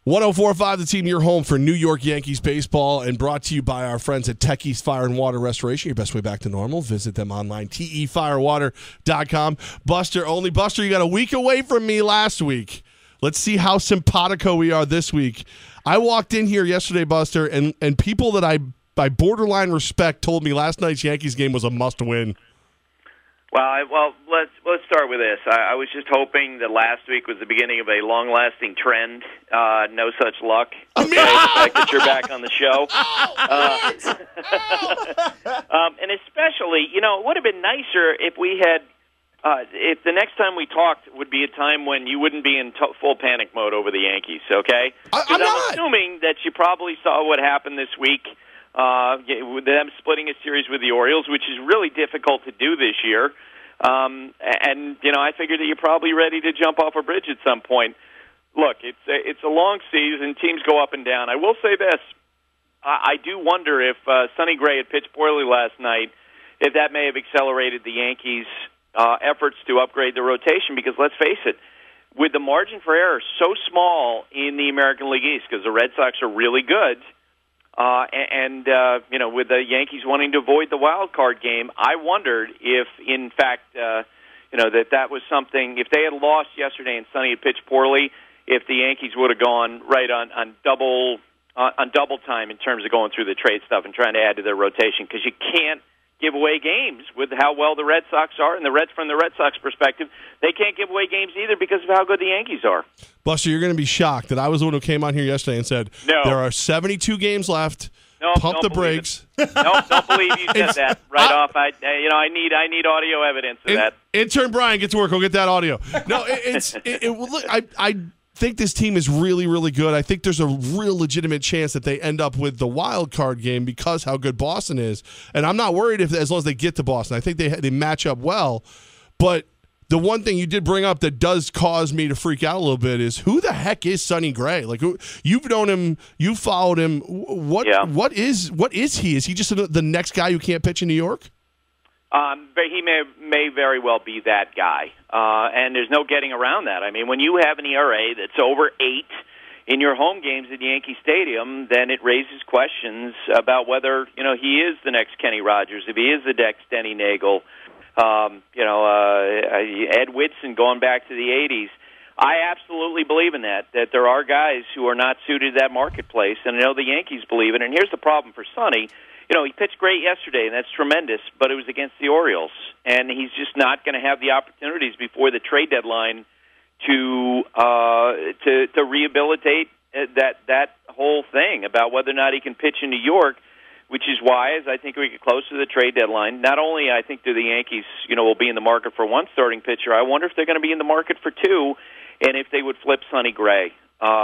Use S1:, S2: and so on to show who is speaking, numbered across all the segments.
S1: 1045 The Team, your home for New York Yankees baseball, and brought to you by our friends at Tech East Fire and Water Restoration. Your best way back to normal. Visit them online, tefirewater.com. Olney, Buster, you got a week away from me last week. Let's see how simpatico we are this week. I walked in here yesterday, Buster, and people that I borderline respect told me last night's Yankees game was a must-win.
S2: Well, let's start with this. I was just hoping that last week was the beginning of a long-lasting trend. No such luck. Okay, the fact that you're back on the show, and especially, it would have been nicer if we had. If the next time we talked would be a time when you wouldn't be in full panic mode over the Yankees. Okay,
S1: I'm
S2: assuming that you probably saw what happened this week. With them splitting a series with the Orioles, which is really difficult to do this year. And I figured that you're probably ready to jump off a bridge at some point. Look, it's a long season. Teams go up and down. I will say this. I do wonder if Sonny Gray had pitched poorly last night, if that may have accelerated the Yankees' efforts to upgrade the rotation, because let's face it, with the margin for error so small in the American League East, because the Red Sox are really good, with the Yankees wanting to avoid the wild card game, I wondered if, in fact, that was something. If they had lost yesterday and Sonny had pitched poorly, if the Yankees would have gone right on double time in terms of going through the trade stuff and trying to add to their rotation, because you can't give away games with how well the Red Sox are, and from the Red Sox perspective, they can't give away games either because of how good the Yankees are.
S1: Buster, you're going to be shocked that I was the one who came on here yesterday and said,
S2: no,
S1: there are 72 games left. Pump the brakes.
S2: Don't believe you said that right off. I need audio evidence of that.
S1: Intern Brian, get to work. Go get that audio. No, look, I think this team is really, really good. I think there's a real legitimate chance that they end up with the wild card game because how good Boston is. And I'm not worried as long as they get to Boston. I think they match up well. But the one thing you did bring up that does cause me to freak out a little bit is who the heck is Sonny Gray? Like, you've known him, you followed him. What is he? Is he just the next guy who can't pitch in New York?
S2: But he may very well be that guy, and there's no getting around that. I mean, when you have an ERA that's over 8 in your home games at Yankee Stadium, then it raises questions about whether he is the next Kenny Rogers, if he is the next Denny Nagel. Ed Whitson going back to the 80s. I absolutely believe in that there are guys who are not suited to that marketplace, and I know the Yankees believe it. And here's the problem for Sonny. He pitched great yesterday, and that's tremendous, but it was against the Orioles, and he's just not going to have the opportunities before the trade deadline to rehabilitate that whole thing about whether or not he can pitch in New York, which is why, as I think we get close to the trade deadline, not only I think do the Yankees, will be in the market for one starting pitcher, I wonder if they're going to be in the market for two, and if they would flip Sonny Gray,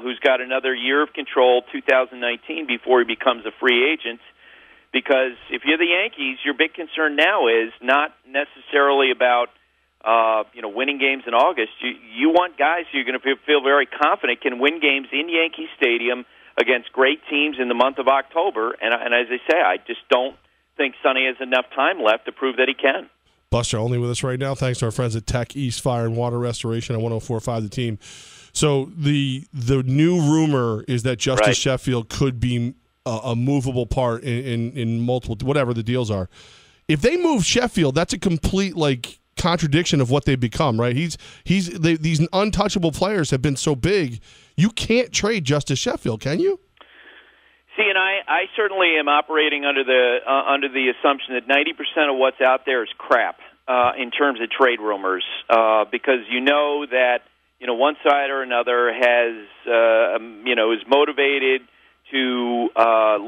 S2: who's got another year of control, 2019, before he becomes a free agent. Because if you're the Yankees, your big concern now is not necessarily about winning games in August. You want guys who you're going to feel very confident can win games in Yankee Stadium against great teams in the month of October. And as I say, I just don't think Sonny has enough time left to prove that he can.
S1: Buster Olney with us right now. Thanks to our friends at Tech East Fire and Water Restoration at 1045 The Team. So the new rumor is that Justice Sheffield could be a movable part in multiple, whatever the deals are. If they move Sheffield, that's a complete contradiction of what they've become, right? These untouchable players have been so big, you can't trade Justice Sheffield, can you?
S2: See, and I certainly am operating under the assumption that 90% of what's out there is crap in terms of trade rumors, because that one side or another has is motivated to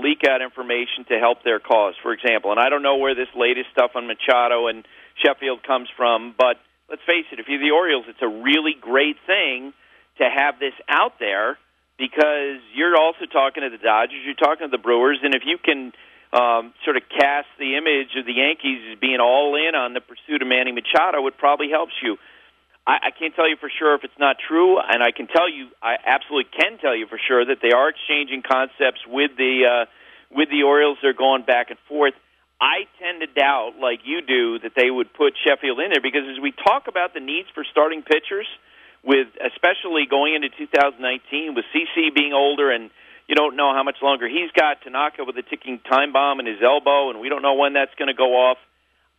S2: leak out information to help their cause, for example. And I don't know where this latest stuff on Machado and Sheffield comes from, but let's face it, if you're the Orioles, it's a really great thing to have this out there because you're also talking to the Dodgers, you're talking to the Brewers, and if you can sort of cast the image of the Yankees as being all in on the pursuit of Manny Machado, it probably helps you. I can't tell you for sure if it's not true, and I absolutely can tell you for sure that they are exchanging concepts with the Orioles. They're going back and forth. I tend to doubt, like you do, that they would put Sheffield in there because as we talk about the needs for starting pitchers, with especially going into 2019 with CC being older and you don't know how much longer he's got, Tanaka with a ticking time bomb in his elbow, and we don't know when that's going to go off.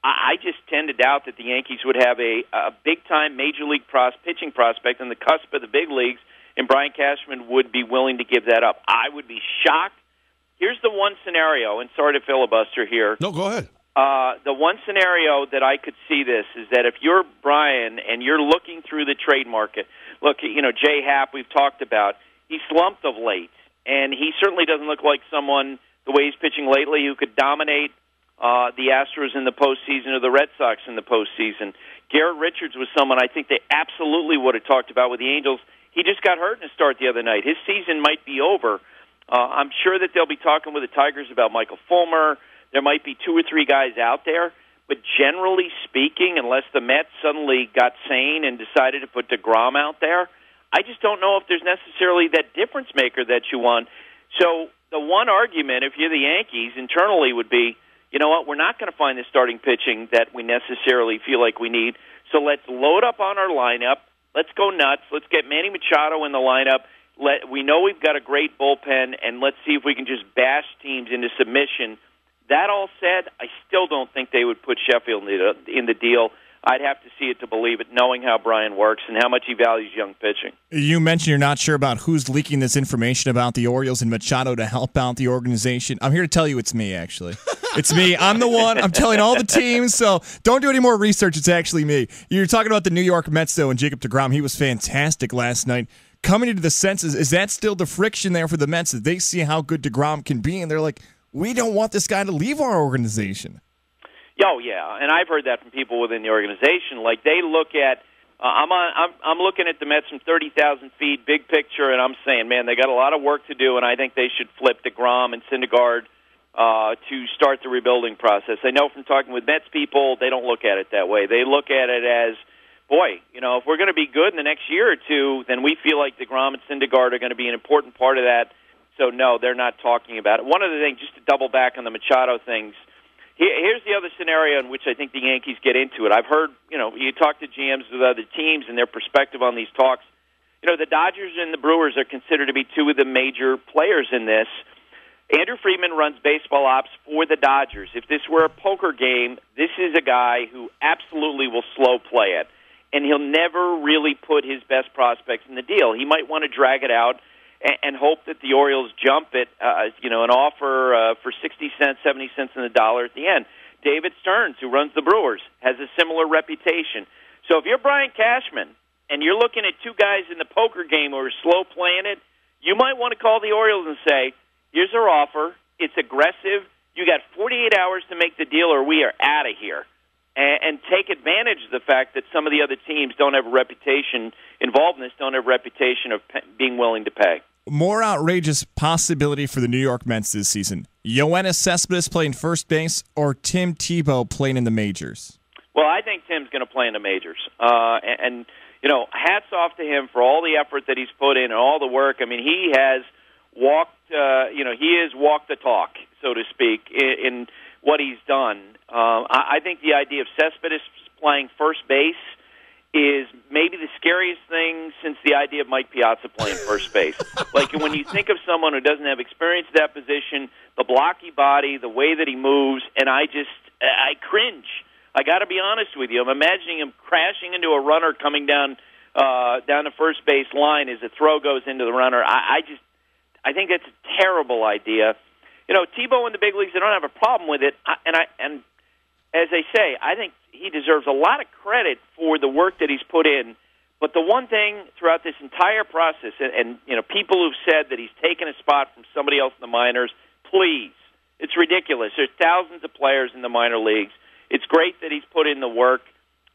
S2: I just tend to doubt that the Yankees would have a big-time major league pitching prospect on the cusp of the big leagues, and Brian Cashman would be willing to give that up. I would be shocked. Here's the one scenario, and sorry to filibuster here.
S1: No, go ahead.
S2: The one scenario that I could see this is that if you're Brian and you're looking through the trade market, look, Jay Happ we've talked about, he slumped of late, and he certainly doesn't look like someone, the way he's pitching lately, who could dominate the Astros in the postseason or the Red Sox in the postseason. Garrett Richards was someone I think they absolutely would have talked about with the Angels. He just got hurt in a start the other night. His season might be over. I'm sure that they'll be talking with the Tigers about Michael Fulmer. There might be 2 or 3 guys out there. But generally speaking, unless the Mets suddenly got sane and decided to put deGrom out there, I just don't know if there's necessarily that difference maker that you want. So the one argument, if you're the Yankees, internally would be, you know what, we're not going to find the starting pitching that we necessarily feel like we need, so let's load up on our lineup. Let's go nuts. Let's get Manny Machado in the lineup. We know we've got a great bullpen, and let's see if we can just bash teams into submission. That all said, I still don't think they would put Sheffield in the deal. I'd have to see it to believe it, knowing how Brian works and how much he values young pitching.
S3: You mentioned you're not sure about who's leaking this information about the Orioles and Machado to help out the organization. I'm here to tell you it's me, actually. It's me. I'm the one. I'm telling all the teams, so don't do any more research. It's actually me. You're talking about the New York Mets, though, and Jacob deGrom. He was fantastic last night. Coming into the senses, is that still the friction there for the Mets that they see how good deGrom can be, and they're like, we don't want this guy to leave our organization?
S2: Oh yeah, and I've heard that from people within the organization. Like they look at, I'm looking at the Mets from 30,000 feet, big picture, and I'm saying, man, they got a lot of work to do, and I think they should flip deGrom and Syndergaard to start the rebuilding process. I know from talking with Mets people, they don't look at it that way. They look at it as, boy, if we're going to be good in the next year or two, then we feel like deGrom and Syndergaard are going to be an important part of that. So no, they're not talking about it. One other thing, just to double back on the Machado things. Here's the other scenario in which I think the Yankees get into it. I've heard, you talk to GMs with other teams and their perspective on these talks. The Dodgers and the Brewers are considered to be 2 of the major players in this. Andrew Friedman runs baseball ops for the Dodgers. If this were a poker game, this is a guy who absolutely will slow play it, and he'll never really put his best prospects in the deal. He might want to drag it out and hope that the Orioles jump it, an offer for 60 cents, 70 cents in the dollar at the end. David Stearns, who runs the Brewers, has a similar reputation. So if you're Brian Cashman and you're looking at 2 guys in the poker game who are slow playing it, you might want to call the Orioles and say, here's our offer. It's aggressive. You got 48 hours to make the deal or we are out of here. And take advantage of the fact that some of the other teams don't have a reputation involved in this, don't have a reputation of being willing to pay.
S3: More outrageous possibility for the New York Mets this season. Yoenis Cespedes playing first base or Tim Tebow playing in the majors?
S2: Well, I think Tim's going to play in the majors. And hats off to him for all the effort that he's put in and all the work. I mean, he has walked, he has walked the talk, so to speak, in what he's done. I think the idea of Cespedes playing first base is maybe the scariest thing since the idea of Mike Piazza playing first base. Like when you think of someone who doesn't have experience at that position, the blocky body, the way that he moves, and I cringe. I got to be honest with you. I'm imagining him crashing into a runner coming down the first base line as the throw goes into the runner. I think that's a terrible idea. Tebow in the big leagues, they don't have a problem with it. And as I say, I think he deserves a lot of credit for the work that he's put in. But the one thing throughout this entire process, and people who've said that he's taken a spot from somebody else in the minors, please, it's ridiculous. There's thousands of players in the minor leagues. It's great that he's put in the work.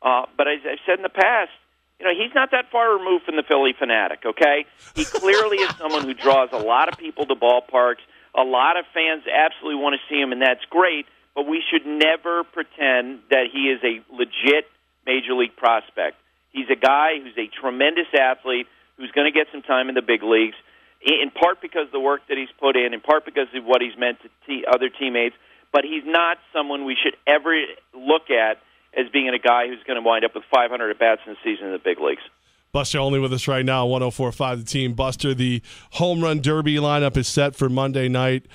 S2: But as I've said in the past, he's not that far removed from the Philly fanatic, okay? He clearly is someone who draws a lot of people to ballparks. A lot of fans absolutely want to see him, and that's great, but we should never pretend that he is a legit major league prospect. He's a guy who's a tremendous athlete who's going to get some time in the big leagues, in part because of the work that he's put in part because of what he's meant to other teammates, but he's not someone we should ever look at as being a guy who's going to wind up with 500 at-bats in the season in the big leagues.
S1: Buster Olney with us right now, 104.5 The Team. Buster, the home run derby lineup is set for Monday night.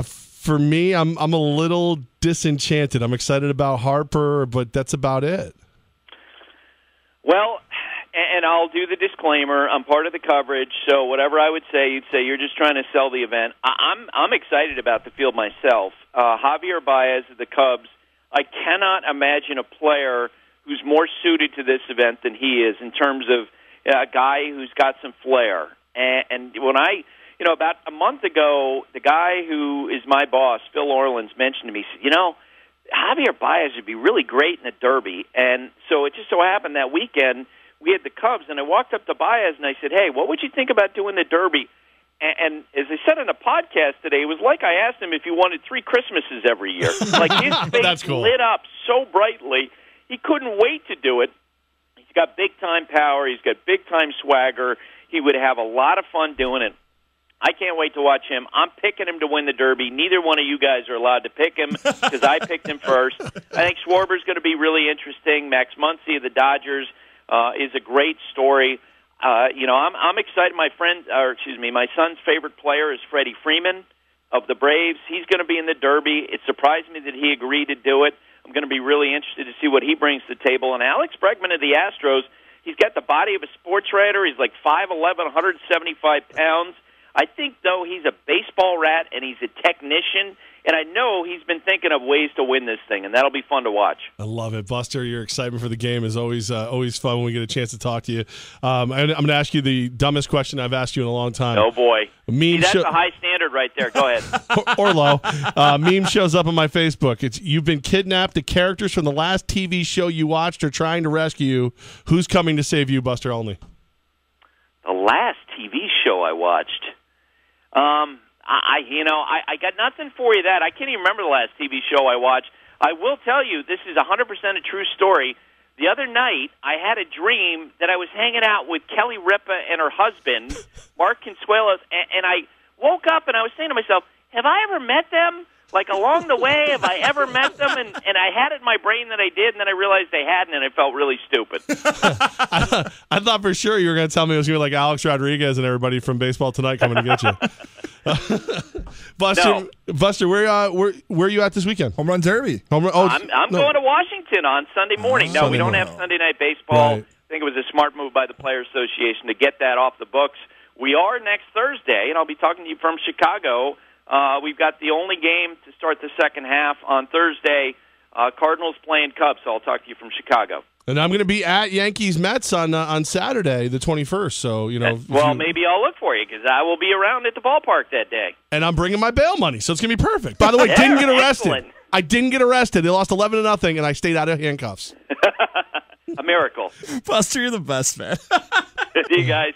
S1: For me, I'm a little disenchanted. I'm excited about Harper, but that's about it.
S2: Well, and I'll do the disclaimer. I'm part of the coverage, so whatever I would say, you'd say you're just trying to sell the event. I'm excited about the field myself. Javier Baez of the Cubs, I cannot imagine a player who's more suited to this event than he is in terms of a guy who's got some flair. And when about a month ago, the guy who is my boss, Phil Orleans, mentioned to me, said, Javier Baez would be really great in the Derby. And so it just so happened that weekend we had the Cubs, and I walked up to Baez and I said, hey, what would you think about doing the Derby? And as I said on a podcast today, it was like I asked him if he wanted 3 Christmases every year. Like his face lit up so brightly, he couldn't wait to do it. He's got big-time power. He's got big-time swagger. He would have a lot of fun doing it. I can't wait to watch him. I'm picking him to win the Derby. Neither one of you guys are allowed to pick him because I picked him first. I think Schwarber's going to be really interesting. Max Muncy of the Dodgers is a great story. I'm excited. My son's favorite player is Freddie Freeman of the Braves. He's going to be in the Derby. It surprised me that he agreed to do it. I'm going to be really interested to see what he brings to the table. And Alex Bregman of the Astros, he's got the body of a sports writer. He's like 5'11", 175 pounds. I think, though, he's a baseball rat and he's a technician, and I know he's been thinking of ways to win this thing, and that'll be fun to watch.
S1: I love it. Buster, your excitement for the game is always fun when we get a chance to talk to you. I'm going to ask you the dumbest question I've asked you in a long time.
S2: Oh, boy. That's a high standard right there. Go ahead.
S1: or low. Meme shows up on my Facebook. It's you've been kidnapped. The characters from the last TV show you watched are trying to rescue you. Who's coming to save you, Buster Olney?
S2: The last TV show I watched? I got nothing for you that. I can't even remember the last TV show I watched. I will tell you, this is 100% a true story. The other night, I had a dream that I was hanging out with Kelly Ripa and her husband, Mark Consuelos, and I woke up and I was saying to myself, have I ever met them? Like, along the way, have I ever met them? And I had it in my brain that I did, and then I realized I hadn't, and I felt really stupid.
S1: I thought for sure you were going to tell me it was going to be like Alex Rodriguez and everybody from Baseball Tonight coming to get you. Buster, where are you at this weekend?
S3: Home Run Derby.
S2: I'm going to Washington on Sunday morning. No, we don't have Sunday Night Baseball. Right. I think it was a smart move by the Players Association to get that off the books. We are next Thursday, and I'll be talking to you from Chicago. We've got the only game to start the second half on Thursday. Cardinals playing Cubs, so I'll talk to you from Chicago.
S1: And I'm going to be at Yankees-Mets on Saturday, the 21st. So,
S2: maybe I'll look for you because I will be around at the ballpark that day.
S1: And I'm bringing my bail money, so it's going to be perfect. By the way, didn't get arrested. Excellent. I didn't get arrested. They lost 11-0, and I stayed out of handcuffs.
S2: A miracle.
S3: Buster, you're the best, man.
S2: See you guys.